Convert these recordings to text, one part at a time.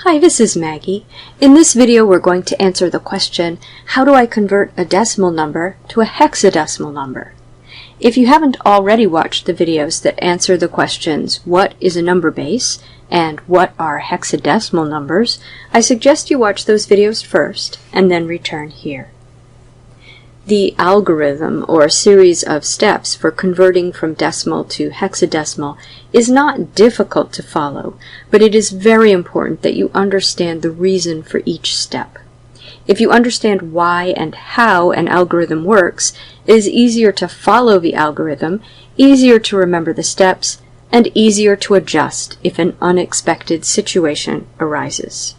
Hi, this is Maggie. In this video we're going to answer the question, how do I convert a decimal number to a hexadecimal number? If you haven't already watched the videos that answer the questions, what is a number base and what are hexadecimal numbers, I suggest you watch those videos first and then return here. The algorithm, or series of steps for converting from decimal to hexadecimal, is not difficult to follow, but it is very important that you understand the reason for each step. If you understand why and how an algorithm works, it is easier to follow the algorithm, easier to remember the steps, and easier to adjust if an unexpected situation arises.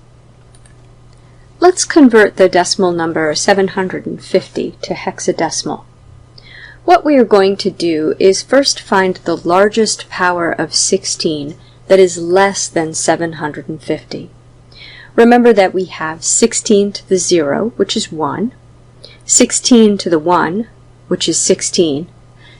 Let's convert the decimal number 750 to hexadecimal. What we are going to do is first find the largest power of 16 that is less than 750. Remember that we have 16 to the 0, which is 1, 16 to the 1, which is 16,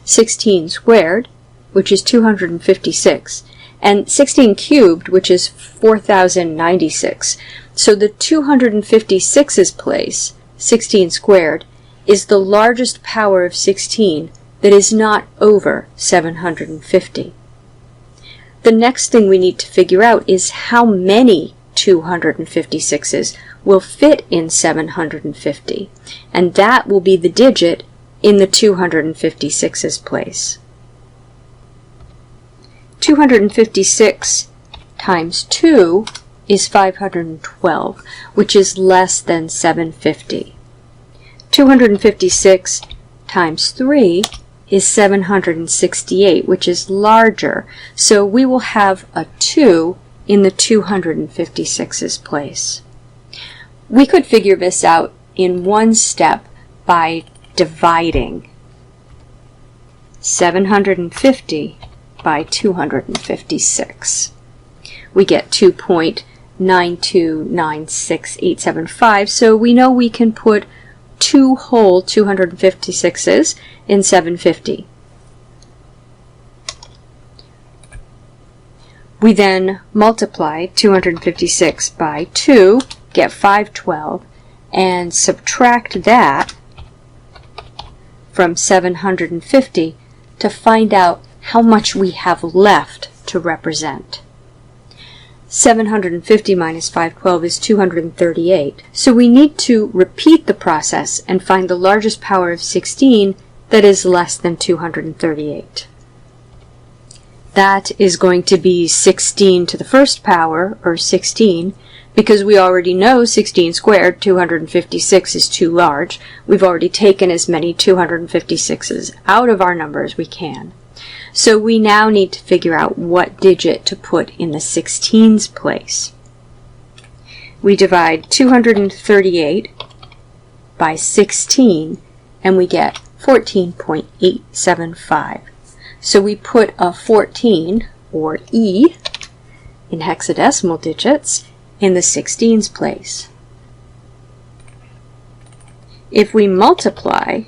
16 squared, which is 256, and 16 cubed, which is 4096. So the 256's place, 16 squared, is the largest power of 16 that is not over 750. The next thing we need to figure out is how many 256's will fit in 750, and that will be the digit in the 256's place. 256 times 2 is 512, which is less than 750. 256 times 3 is 768, which is larger, so we will have a 2 in the 256's place. We could figure this out in one step by dividing 750 by 256. We get 2.9296875, so we know we can put 2 whole 256's in 750. We then multiply 256 by 2, get 512, and subtract that from 750 to find out how much we have left to represent. 750 minus 512 is 238, so we need to repeat the process and find the largest power of 16 that is less than 238. That is going to be 16 to the first power, or 16, because we already know 16 squared, 256, is too large. We've already taken as many 256's out of our number as we can. So we now need to figure out what digit to put in the 16's place. We divide 238 by 16 and we get 14.875. So we put a 14, or E, in hexadecimal digits in the 16's place. If we multiply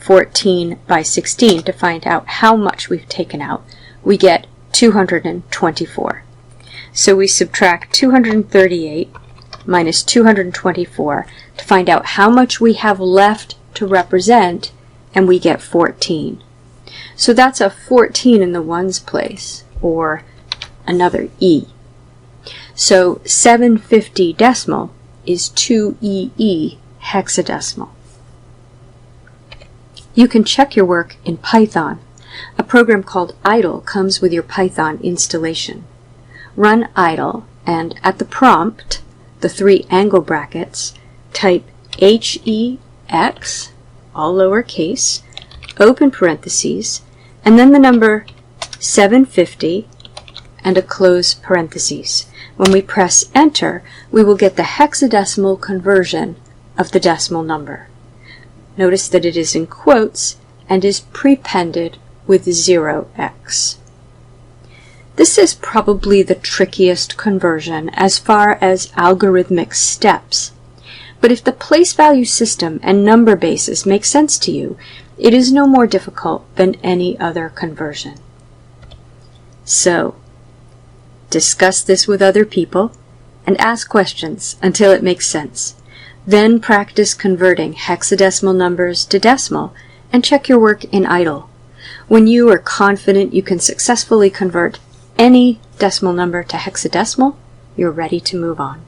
14 by 16 to find out how much we've taken out, we get 224. So we subtract 238 minus 224 to find out how much we have left to represent, and we get 14. So that's a 14 in the ones place, or another E. So 750 decimal is 2EE hexadecimal. You can check your work in Python. A program called idle comes with your Python installation. Run idle, and at the prompt, the 3 angle brackets, type HEX, all lowercase, open parentheses, and then the number 750 and a close parentheses. When we press enter, we will get the hexadecimal conversion of the decimal number. Notice that it is in quotes and is prepended with 0x. This is probably the trickiest conversion as far as algorithmic steps. But if the place value system and number bases make sense to you, it is no more difficult than any other conversion. So, discuss this with other people, and ask questions until it makes sense. Then practice converting hexadecimal numbers to decimal and check your work in idle. When you are confident you can successfully convert any decimal number to hexadecimal, you're ready to move on.